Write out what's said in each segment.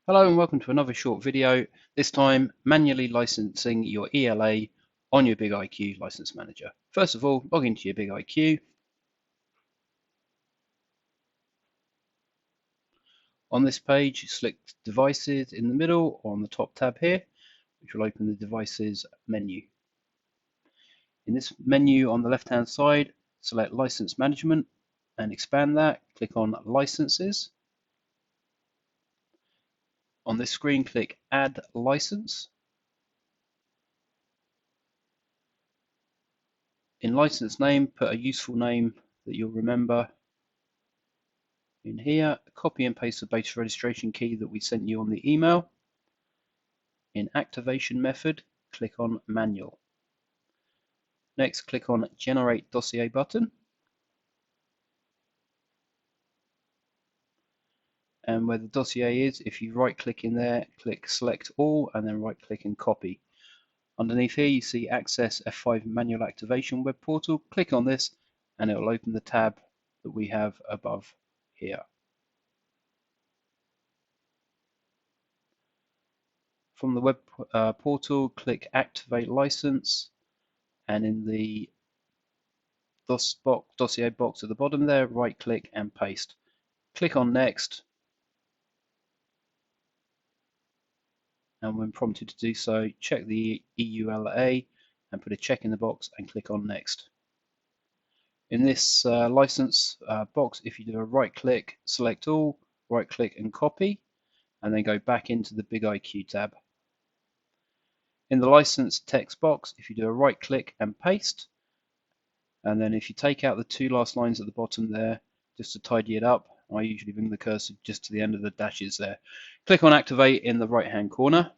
Hello and welcome to another short video, this time manually licensing your ELA on your BigIQ License Manager. First of all, log into your BigIQ. On this page, select Devices in the middle or on the top tab here, which will open the Devices menu. In this menu on the left hand side, select License Management and expand that, click on Licenses. On this screen, click Add License. In license name, put a useful name that you'll remember. In here, copy and paste the beta registration key that we sent you on the email. In activation method, click on manual. Next, click on generate dossier button. And where the dossier is, if you right click in there, click select all and then right click and copy. Underneath here you see access F5 manual activation web portal. Click on this and it will open the tab that we have above here. From the web portal, click activate license and in the dossier box at the bottom there, right click and paste. Click on next. And when prompted to do so, check the ELA and put a check in the box and click on next. In this license box, if you do a right click, select all, right click and copy, and then go back into the BigIQ tab. In the license text box, if you do a right click and paste, and then if you take out the two last lines at the bottom there, just to tidy it up, I usually bring the cursor just to the end of the dashes there. Click on activate in the right hand corner.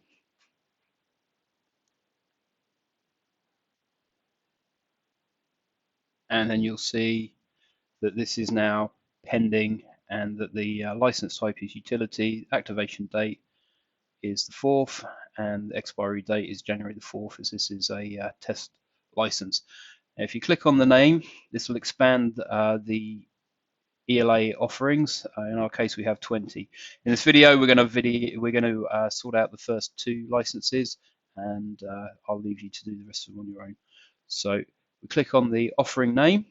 And then you'll see that this is now pending and that the license type is utility, activation date is the 4th, and the expiry date is January the 4th, as this is a test license. If you click on the name, this will expand the ELA offerings. In our case, we have 20. In this video, we're going to sort out the first 2 licenses, and I'll leave you to do the rest of them on your own. So we click on the offering name.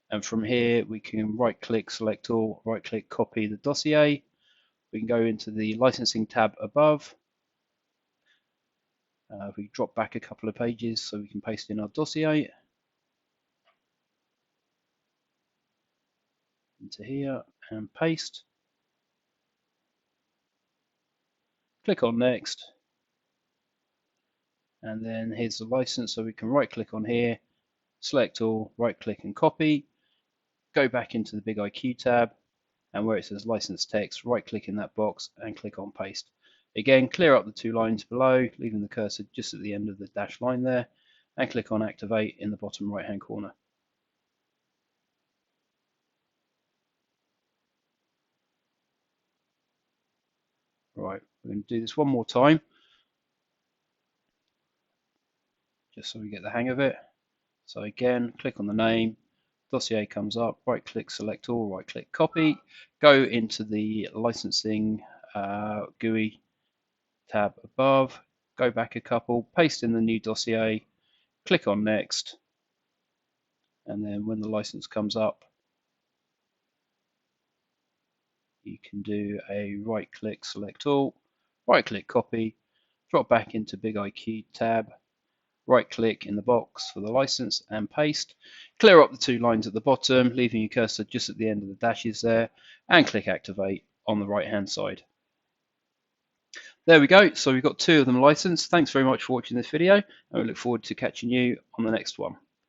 And from here, we can right click, select all, right click, copy the dossier. We can go into the licensing tab above. If we drop back a couple of pages so we can paste in our dossier into here and paste. Click on next. And then here's the license, so we can right click on here, select all, right click and copy. Go back into the BigIQ tab, and where it says license text, right click in that box and click on paste. Again, clear up the 2 lines below, leaving the cursor just at the end of the dashed line there, and click on activate in the bottom right hand corner. Right, we're going to do this one more time, just so we get the hang of it. So again, click on the name, dossier comes up, right click, select all, right click, copy, go into the licensing GUI tab above, go back a couple, paste in the new dossier, click on next, and then when the license comes up, you can do a right click, select all, right click, copy, drop back into BigIQ tab, right click in the box for the license and paste, clear up the 2 lines at the bottom, leaving your cursor just at the end of the dashes there, and click activate on the right hand side. There we go, so we've got 2 of them licensed. Thanks very much for watching this video, and we look forward to catching you on the next one.